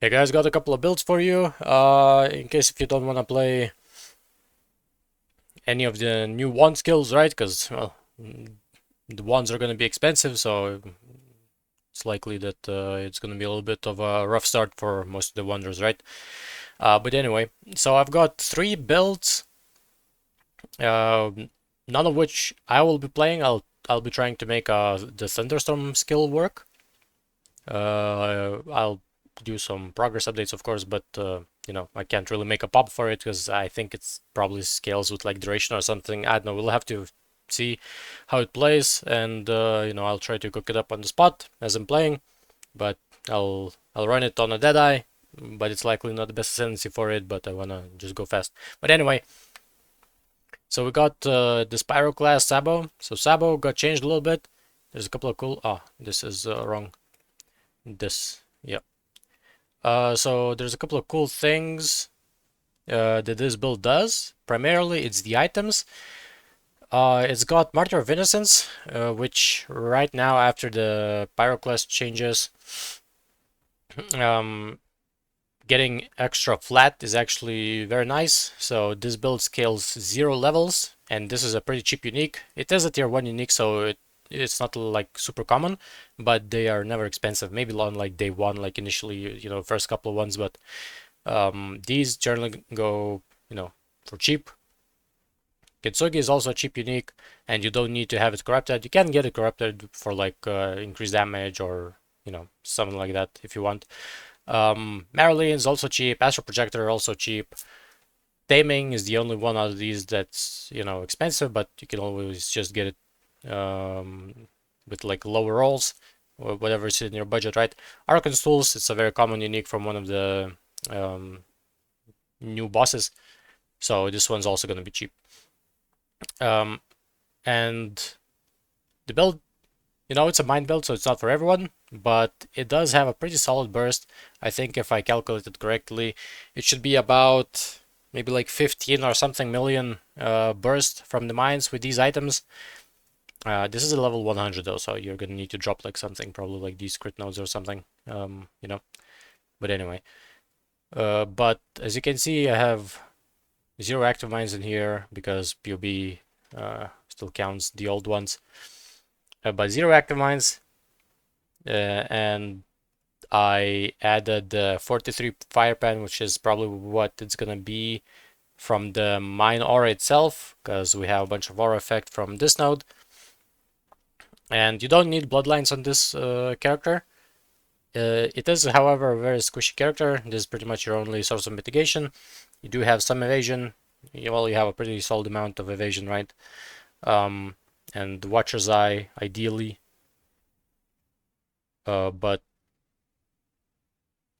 Hey guys, got a couple of builds for you. In case if you don't want to play any of the new wand skills, right? Because well, the wands are going to be expensive, so it's likely that it's going to be a little bit of a rough start for most of the wonders, right? But anyway, so I've got 3 builds, uh, none of which I will be playing. I'll be trying to make the Thunderstorm skill work. I'll do some progress updates, of course, but you know, I can't really make a pop for it because I think it's probably scales with like duration or something. I don't know. We'll have to see how it plays, and you know, I'll try to cook it up on the spot as I'm playing. But I'll run it on a deadeye, but it's likely not the best ascendancy for it. But I wanna just go fast. But anyway, so we got this Pyroclast Sabo. So Sabo got changed a little bit. There's a couple of cool. Oh, this is wrong. This, yeah. So there's a couple of cool things that this build does. Primarily, it's the items. It's got Martyr of Innocence, which right now, after the Pyroclast changes, getting extra flat is actually very nice. So this build scales 0 levels, and this is a pretty cheap unique. It is a tier 1 unique, so it's not like super common, but they are never expensive. Maybe on like day 1, like initially, you know, first couple of ones, but these generally go, you know, for cheap. Kintsugi is also a cheap unique, and you don't need to have it corrupted. You can get it corrupted for like increased damage or, you know, something like that if you want. Marilyn is also cheap. Astral Projector also cheap. Taming is the only one out of these that's, you know, expensive, but you can always just get it with like lower rolls or whatever is in your budget, right? Archon's Tools, it's a very common unique from one of the new bosses, so this one's also going to be cheap. And the build, you know, it's a mind build, so it's not for everyone, but it does have a pretty solid burst. I think if I calculated correctly, it should be about maybe like 15 or something million burst from the mines with these items. This is a level 100 though, so you're gonna need to drop like something, probably like these crit nodes or something, you know. But anyway, but as you can see, I have 0 active mines in here because POB still counts the old ones. But 0 active mines, and I added the 43 fire pan, which is probably what it's gonna be from the mine aura itself, because we have a bunch of aura effect from this node. And you don't need bloodlines on this character. It is, however, a very squishy character. This is pretty much your only source of mitigation. You do have some evasion. Well, you have a pretty solid amount of evasion, right? And the Watcher's Eye, ideally. But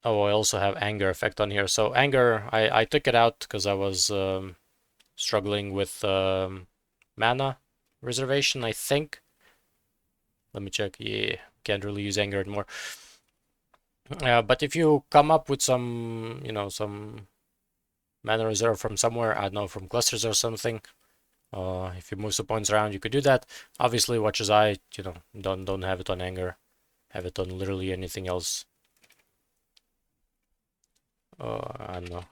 oh, I also have anger effect on here. So anger, I took it out because I was struggling with mana reservation, I think. Let me check. Yeah, can't really use anger anymore. But if you come up with some, you know, some mana reserve from somewhere, I don't know, from clusters or something, if you move some points around, you could do that. Obviously, Watcher's Eye, you know, don't have it on anger. Have it on literally anything else. I don't know.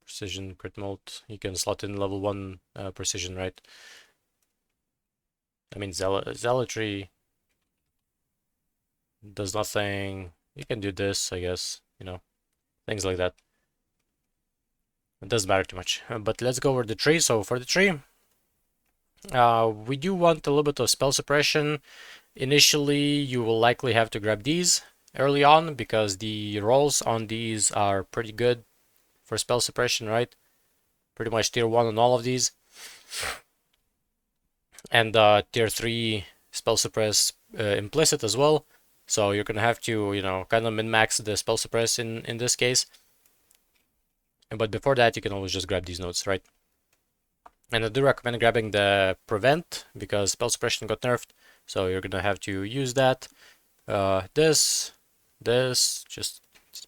Precision, crit mode. You can slot in level 1 precision, right? I mean, Zealotry does nothing. You can do this, I guess, you know, things like that. It doesn't matter too much. But let's go over the tree. So for the tree, we do want a little bit of spell suppression. Initially, you will likely have to grab these early on because the rolls on these are pretty good for spell suppression, right? Pretty much tier 1 on all of these. And tier 3 spell suppress implicit as well. So you're gonna have to, you know, kind of min-max the spell suppress in this case. But before that, you can always just grab these nodes, right? And I do recommend grabbing the prevent because spell suppression got nerfed, so you're gonna have to use that. This, just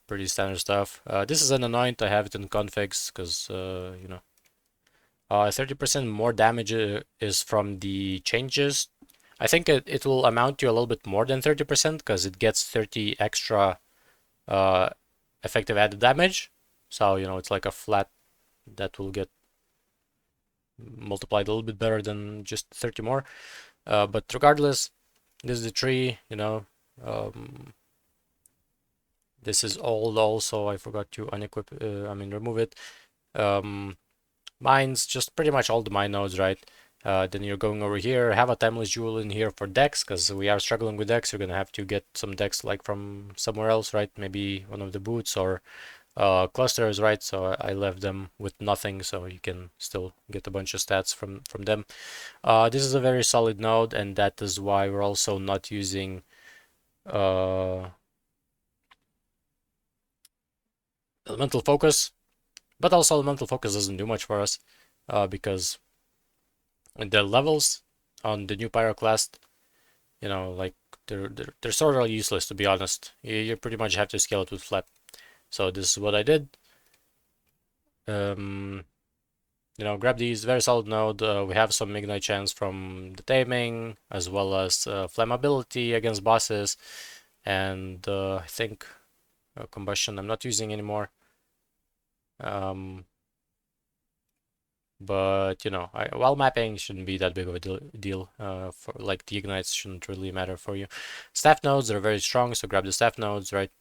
pretty standard stuff. This is an anoint. I have it in configs because you know, 30% more damage is from the changes. I think it will amount to a little bit more than 30% because it gets 30 extra effective added damage. So, you know, it's like a flat that will get multiplied a little bit better than just 30 more. But regardless, this is the tree, you know. This is old also. I forgot to unequip, remove it. Mines, just pretty much all the mine nodes, right? Then you're going over here, have a timeless jewel in here for decks, because we are struggling with decks. You're gonna have to get some decks like from somewhere else, right? Maybe one of the boots or clusters, right? So I left them with nothing, so you can still get a bunch of stats from them. This is a very solid node, and that is why we're also not using elemental focus. But also elemental focus doesn't do much for us because the levels on the new Pyroclast, you know, like they're sort of useless, to be honest. You pretty much have to scale it with flat. So this is what I did. You know, grab these, very solid node. We have some ignite chance from the taming, as well as flammability against bosses, and I think combustion I'm not using anymore. But you know, while mapping shouldn't be that big of a deal. For like the ignites shouldn't really matter for you. Staff nodes are very strong, so grab the staff nodes, right?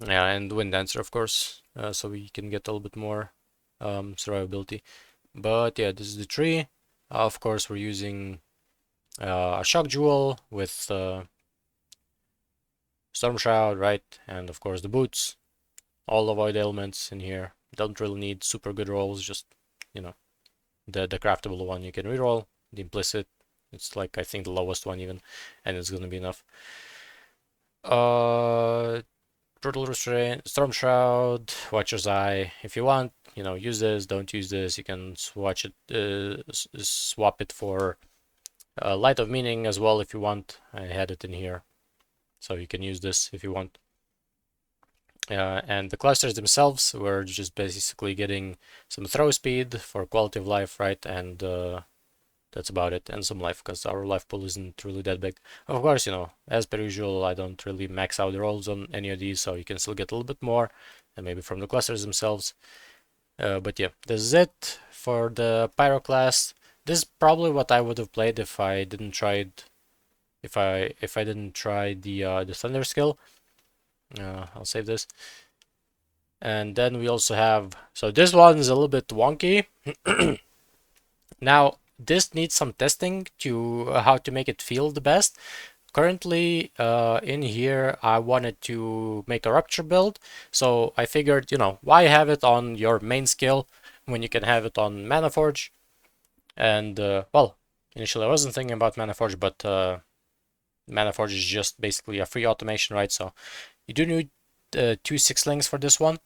Yeah, and Wind Dancer, of course, so we can get a little bit more survivability. But yeah, this is the tree. Of course, we're using a Shock Jewel with Storm Shroud, right? And of course the boots. All avoid ailments in here. Don't really need super good rolls, just, you know, the craftable one you can reroll. The implicit, it's like I think the lowest one even, and it's gonna be enough. Brutal Restraint, Storm Shroud, Watcher's Eye. If you want, you know, use this. Don't use this. You can swap it for Light of Meaning as well if you want. I had it in here, so you can use this if you want. And the clusters themselves, we're just basically getting some throw speed for quality of life, right? And that's about it, and some life, because our life pool isn't really that big. Of course, you know, as per usual, I don't really max out the rolls on any of these, so you can still get a little bit more, and maybe from the clusters themselves. But yeah, this is it for the Pyroclast. This is probably what I would have played if I didn't try the Thunder skill. I'll save this. And then we also have, so this one is a little bit wonky. Now, this needs some testing to how to make it feel the best. Currently, in here, I wanted to make a rupture build. So I figured, you know, why have it on your main skill when you can have it on Mana Forge? And, well, initially I wasn't thinking about Mana Forge, but Mana Forge is just basically a free automation, right? So you do need 2 6-links for this one.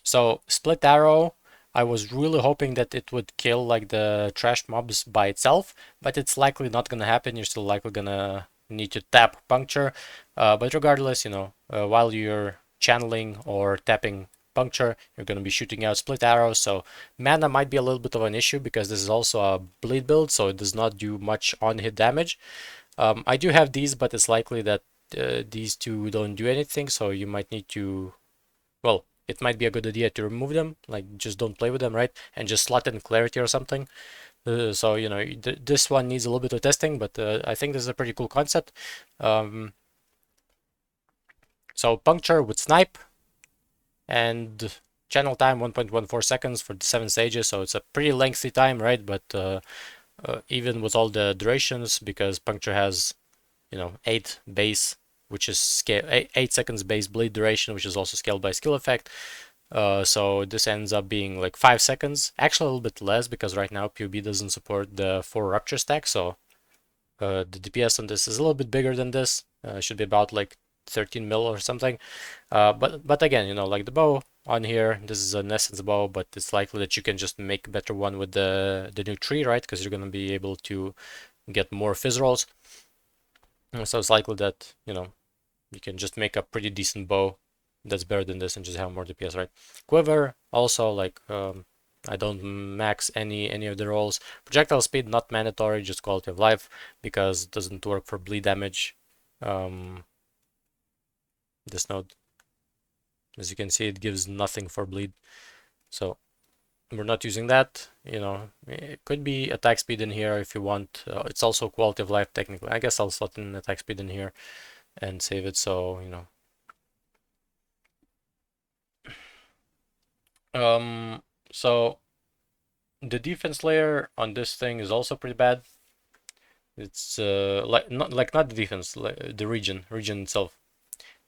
So Split Arrow, I was really hoping that it would kill like the trash mobs by itself, but it's likely not gonna happen. You're still likely gonna need to tap Puncture. But regardless, you know, while you're channeling or tapping Puncture, you're gonna be shooting out Split Arrows. So mana might be a little bit of an issue because this is also a bleed build, so it does not do much on-hit damage. I do have these, but it's likely that these two don't do anything, so you might need to, well, it might be a good idea to remove them, like just don't play with them, right? And just slot in Clarity or something. So, you know, this one needs a little bit of testing, but I think this is a pretty cool concept. So Puncture with Snipe, and channel time 1.14 seconds for the 7 stages, so it's a pretty lengthy time, right? But even with all the durations, because Puncture has, you know, 8 base, which is scale 8 seconds base bleed duration, which is also scaled by skill effect. So this ends up being like 5 seconds, actually a little bit less, because right now PUB doesn't support the 4 rupture stack, so the DPS on this is a little bit bigger than this. Should be about like 13 mil or something. But again, you know, like the bow on here, this is an essence bow, but it's likely that you can just make a better one with the new tree, right? Because you're gonna be able to get more fizz rolls. So it's likely that, you know, you can just make a pretty decent bow that's better than this and just have more DPS, right? Quiver, also, like, I don't max any of the rolls. Projectile speed, not mandatory, just quality of life, because it doesn't work for bleed damage. This node. As you can see, it gives nothing for bleed. So we're not using that. You know, it could be attack speed in here if you want. It's also quality of life technically. I guess I'll slot in attack speed in here and save it, so you know. So the defense layer on this thing is also pretty bad. It's not the defense, like the region itself.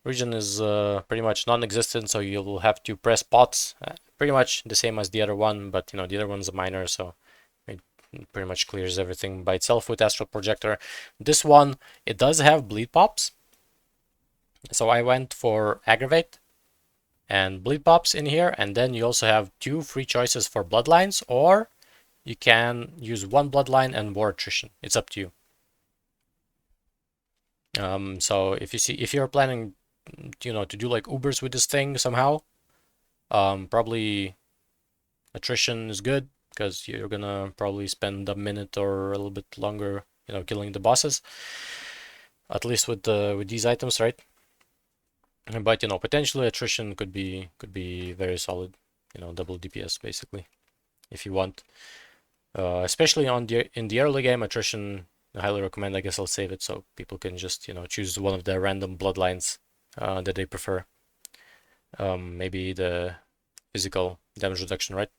Region is pretty much non-existent, so you'll have to press pots, pretty much the same as the other one, but you know the other one's a minor, so it pretty much clears everything by itself with Astral Projector. This one, it does have bleed pops, so I went for Aggravate and bleed pops in here, and then you also have 2 free choices for bloodlines, or you can use 1 bloodline and war attrition. It's up to you. So if you're planning, you know, to do like Ubers with this thing somehow, probably attrition is good because you're gonna probably spend a minute or a little bit longer, you know, killing the bosses. At least with these items, right? But you know, potentially attrition could be very solid. You know, double DPS basically, if you want. Especially in the early game, attrition I highly recommend. I guess I'll save it so people can just, you know, choose one of the random bloodlines that they prefer. Maybe the physical damage reduction, right?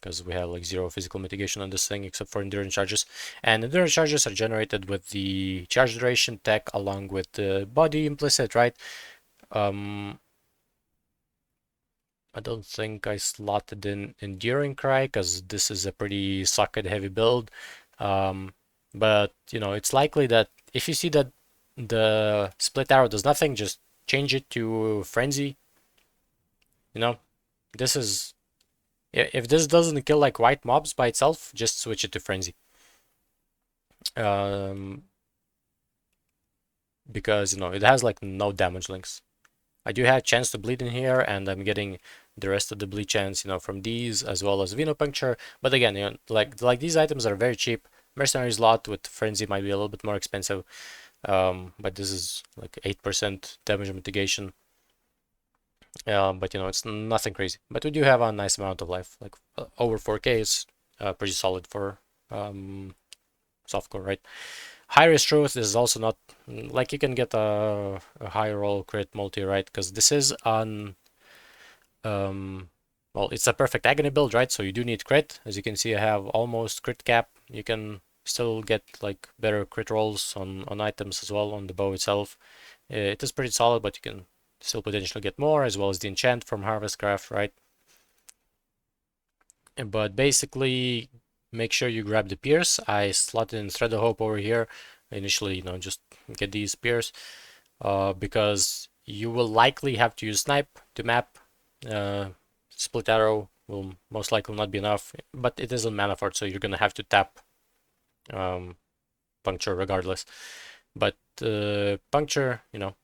Because we have like 0 physical mitigation on this thing except for endurance charges. And endurance charges are generated with the charge duration tech along with the body implicit, right? I don't think I slotted in Enduring Cry because this is a pretty socket heavy build. But you know, it's likely that if you see that the split arrow does nothing, just change it to Frenzy. You know, this is, if this doesn't kill like white mobs by itself, just switch it to Frenzy. Because you know, it has like no damage links. I do have chance to bleed in here, and I'm getting the rest of the bleed chance, you know, from these as well as Venopuncture. But again, you know, like these items are very cheap. Mercenary Slot with Frenzy might be a little bit more expensive, but this is like 8% damage mitigation. But you know, it's nothing crazy. But we do have a nice amount of life, like over 4k is pretty solid for softcore, right? High risk truth is also not like you can get a high roll crit multi, right? Because this is on well, it's a perfect agony build, right? So you do need crit. As you can see, I have almost crit cap. You can still get like better crit rolls on items as well on the bow itself. It is pretty solid, but you can still potentially get more, as well as the enchant from Harvestcraft, right? But basically, make sure you grab the Pierce. I slotted in Thread of Hope over here. Initially, you know, just get these Pierce because you will likely have to use Snipe to map. Split Arrow will most likely not be enough, but it is a mana fort, so you're gonna have to tap Puncture regardless. But Puncture, you know,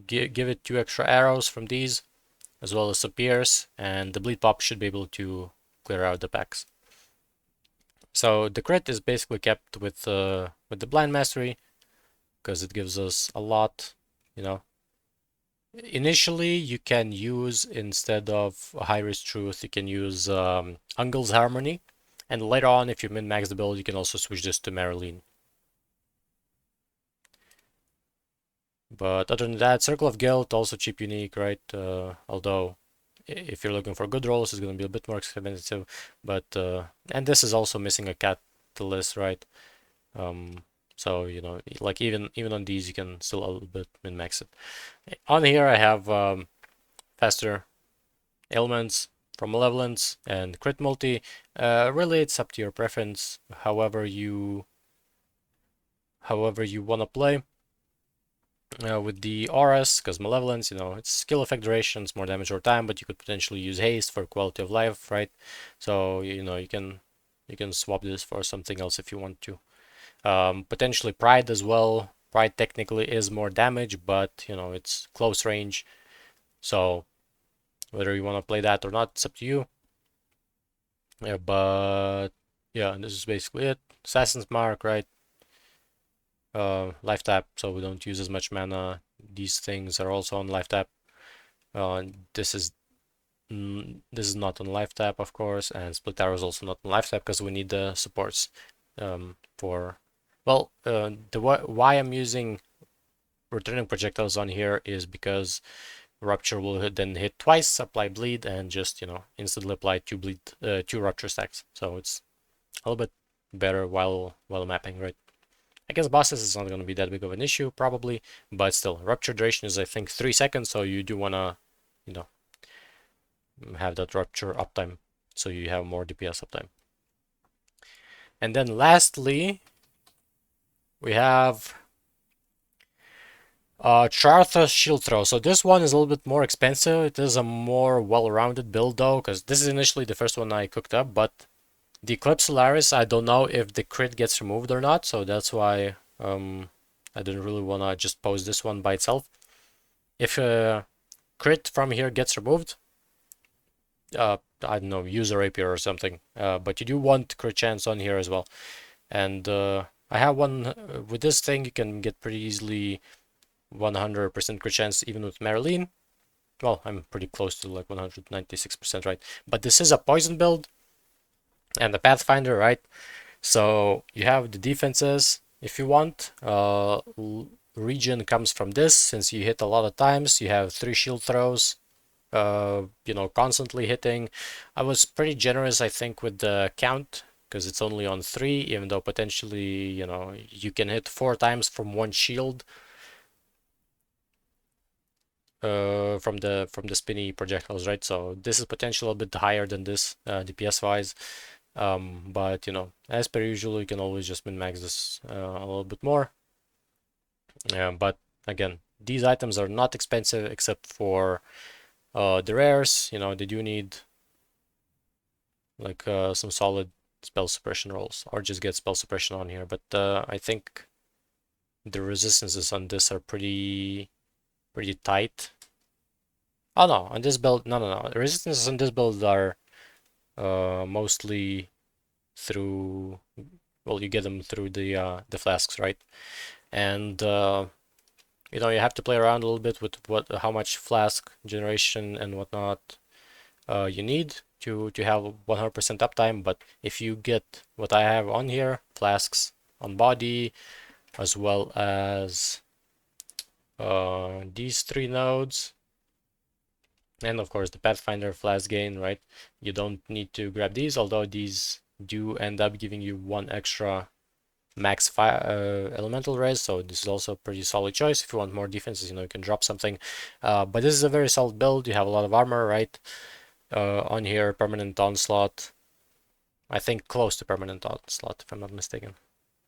give it 2 extra arrows from these, as well as some Pierce, and the Bleed Pop should be able to clear out the packs. So the crit is basically kept with the Blind Mastery, because it gives us a lot, you know. Initially, you can use, instead of High Risk Truth, you can use Ungol's Harmony, and later on, if you min-max the build, you can also switch this to Marilyn. But other than that, Circle of Guilt, also cheap unique, right? Although, if you're looking for good rolls, it's going to be a bit more expensive. But and this is also missing a catalyst, right? So you know, like even on these, you can still a little bit min max it. On here, I have faster ailments from Malevolence and crit multi. Really, it's up to your preference. However you want to play. With the auras, because Malevolence, you know, it's skill effect duration, it's more damage over time, but you could potentially use haste for quality of life, right? So you know, you can swap this for something else if you want to. Potentially Pride as well. Pride technically is more damage, but you know, it's close range. So whether you want to play that or not, it's up to you. Yeah, but yeah, this is basically it. Assassin's Mark, right? Life tap, so we don't use as much mana. These things are also on life tap. This is this is not on life tap, of course, and split arrow is also not on life tap because we need the supports for. Well, why I'm using returning projectiles on here is because rupture will then hit twice, apply bleed, and just instantly apply two rupture stacks. So it's a little bit better while mapping, right? Against bosses, it's not going to be that big of an issue, probably, but still, rupture duration is, I think, 3 seconds, so you do want to, have that rupture uptime, so you have more DPS uptime. And then lastly, we have Charthus Shield Throw. So this one is a little bit more expensive. It is a more well-rounded build though, because this is initially the first one I cooked up, but the Eclipse Solaris, I don't know if the crit gets removed or not, so that's why I didn't really want to just post this one by itself. If crit from here gets removed, I don't know, use a rapier or something, but you do want crit chance on here as well. And I have one, with this thing you can get pretty easily 100% crit chance even with Marilyn. Well, I'm pretty close to like 196%, right? But this is a poison build and the Pathfinder, right? So you have the defenses if you want. Regen comes from this, since you hit a lot of times. You have 3 shield throws, constantly hitting. I was pretty generous, I think, with the count, because it's only on 3, even though potentially, you can hit 4 times from 1 shield. From the spinny projectiles, right? So this is potentially a bit higher than this DPS wise, but as per usual, you can always just min-max this a little bit more. But again, these items are not expensive except for the rares. They do need like some solid spell suppression rolls, or just get spell suppression on here. But I think the resistances on this are pretty tight. Oh no, on this build, no. The resistances on this build are mostly through, well, you get them through the flasks, right? And you have to play around a little bit with how much flask generation and whatnot you need to have 100% uptime. But if you get what I have on here, flasks on body, as well as these 3 nodes, and of course the Pathfinder flask gain, right? You don't need to grab these, although these do end up giving you 1 extra max elemental res, so this is also a pretty solid choice. If you want more defenses, you can drop something. But this is a very solid build. You have a lot of armor, right? On here, permanent onslaught. I think close to permanent onslaught, if I'm not mistaken.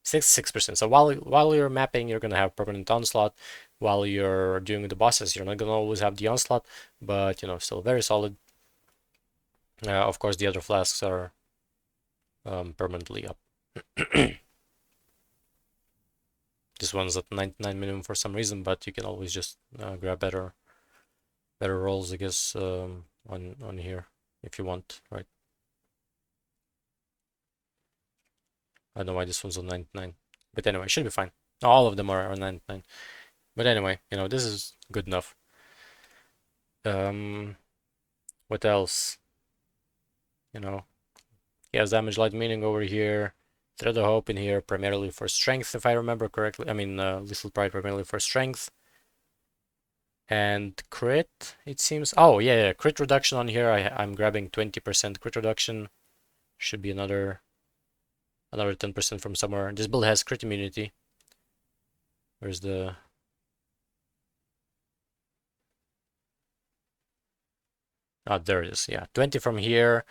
66%. So while you're mapping, you're gonna have permanent onslaught. While you're doing the bosses, you're not gonna always have the onslaught, but still very solid. Of course, the other flasks are permanently up. This one's at 99 minimum for some reason, but you can always just grab better rolls, I guess, on here if you want, right? I don't know why this one's on 99, but anyway, it should be fine. All of them are on 99, but anyway, this is good enough. What else? He has damage light meaning over here. Thread of Hope in here primarily for strength, if I remember correctly. I mean, Lethal Pride primarily for strength. And crit, it seems. Oh, yeah, crit reduction on here. I'm grabbing 20% crit reduction. Should be another 10% from somewhere. This build has crit immunity. Where's the... Oh, there it is. Yeah, 20 from here.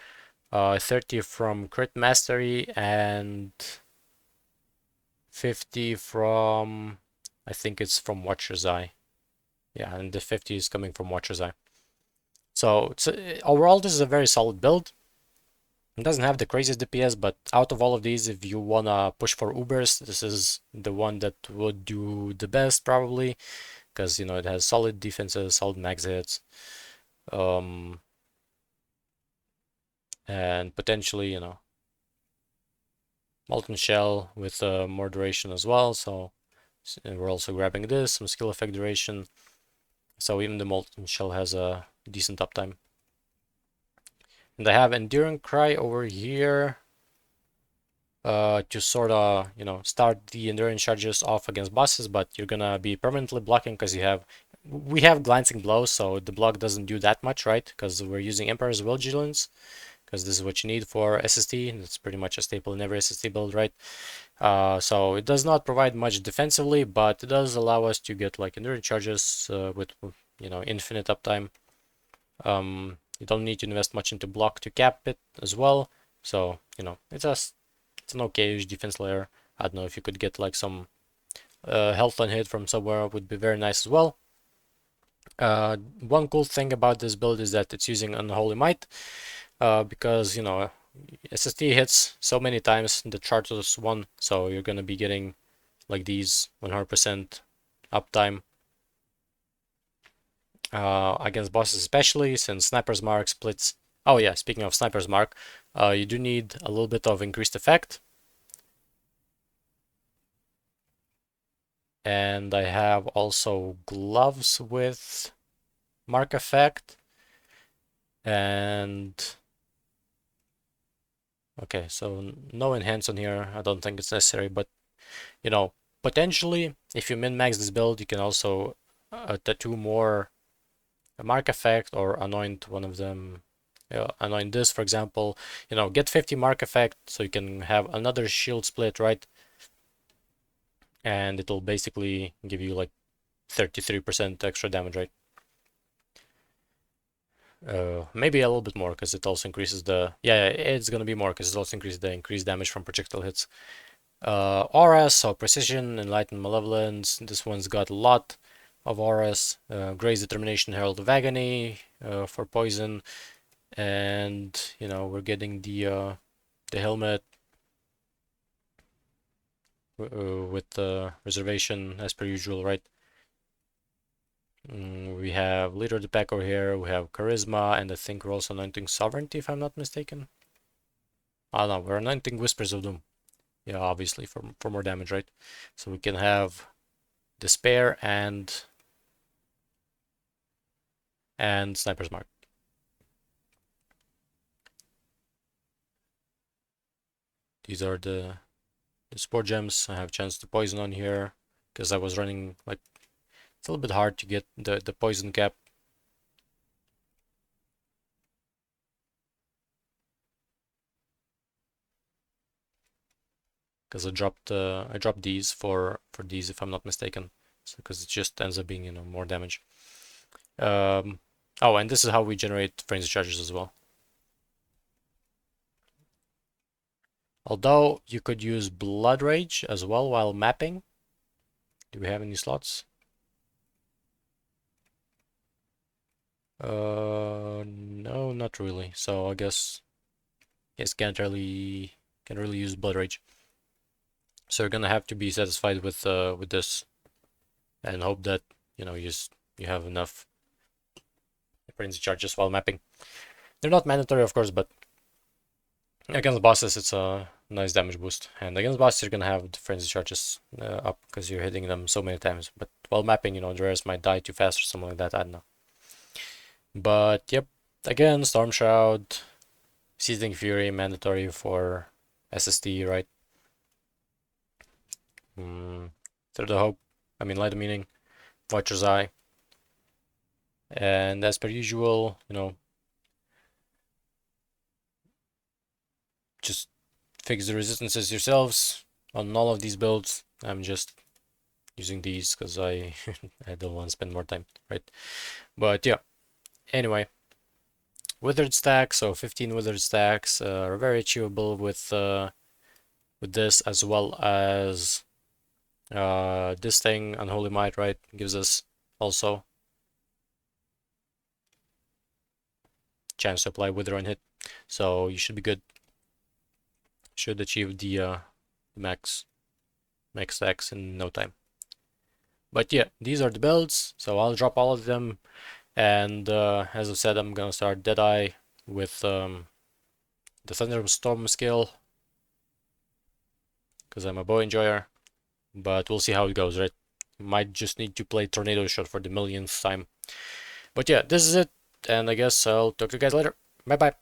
30 from crit mastery, and 50 from, I think it's from Watcher's Eye. Yeah, and the 50 is coming from Watcher's Eye. So overall, this is a very solid build. It doesn't have the craziest DPS, but out of all of these, if you wanna push for Ubers, this is the one that would do the best probably, because it has solid defenses, solid max hits, and potentially Molten Shell with more duration as well. So we're also grabbing this, some skill effect duration. So even the Molten Shell has a decent uptime. And I have Enduring Cry over here to sort of, start the endurance charges off against bosses, but you're gonna be permanently blocking because we have Glancing Blows, so the block doesn't do that much, right? Because we're using Emperor's Vigilance, because this is what you need for SST. It's pretty much a staple in every SST build, right? So it does not provide much defensively, but it does allow us to get like endurance charges with infinite uptime. You don't need to invest much into block to cap it as well. So it's an okay-ish defense layer. I don't know if you could get like some health on hit from somewhere would be very nice as well. One cool thing about this build is that it's using Unholy Might, because SST hits so many times the Charters 1, so you're gonna be getting like these 100% uptime against bosses, especially since Sniper's Mark splits. Oh yeah, speaking of Sniper's Mark, you do need a little bit of increased effect. And I have also gloves with mark effect. And okay, so no enhance on here. I don't think it's necessary, but potentially if you min-max this build, you can also tattoo more mark effect or anoint one of them. Anoint this, for example. Get 50 mark effect so you can have another shield split, right? And it'll basically give you like 33% extra damage, right? Maybe a little bit more because it also increases it's gonna be more because it also increases the increased damage from projectile hits. Auras, so Precision, Enlightened Malevolence. This one's got a lot of auras. Gray's Determination, Herald of Agony for poison, and we're getting the helmet with the reservation as per usual, right? We have Leader of the Pack over here, we have Charisma, and I think we're also anointing Sovereignty if I'm not mistaken. Oh no, we're anointing Whispers of Doom. Yeah, obviously for more damage, right? So we can have Despair and Sniper's Mark. These are the Spore Gems. I have a chance to poison on here because I was running like it's a little bit hard to get the poison cap. Because I dropped these for these if I'm not mistaken. So because it just ends up being more damage. Oh, and this is how we generate frenzy charges as well. Although you could use Blood Rage as well while mapping. Do we have any slots? No, not really. So I guess can't really use Blood Rage. So you're gonna have to be satisfied with this, and hope that you have enough frenzy charges while mapping. They're not mandatory, of course, but against bosses it's a nice damage boost, and against bosses you're gonna have the frenzy charges up because you're hitting them so many times. But while mapping, the rest might die too fast or something like that. I don't know. But yep, again, Storm Shroud, Seething Fury, mandatory for SST, right? Through the Hope, Light of Meaning, Watcher's Eye, and as per usual, just fix the resistances yourselves on all of these builds. I'm just using these because I don't want to spend more time, right? But yeah, anyway, Withered Stack, so 15 Withered Stacks are very achievable with this, as well as this thing, Unholy Might, right, gives us also chance to apply Wither on hit, so you should be good. Should achieve the max stacks in no time. But yeah, these are the builds, so I'll drop all of them, and as I said, I'm gonna start Deadeye with the Thunderstorm skill because I'm a bow enjoyer, but we'll see how it goes, right? Might just need to play Tornado Shot for the millionth time. But yeah, this is it, and I guess I'll talk to you guys later. Bye bye.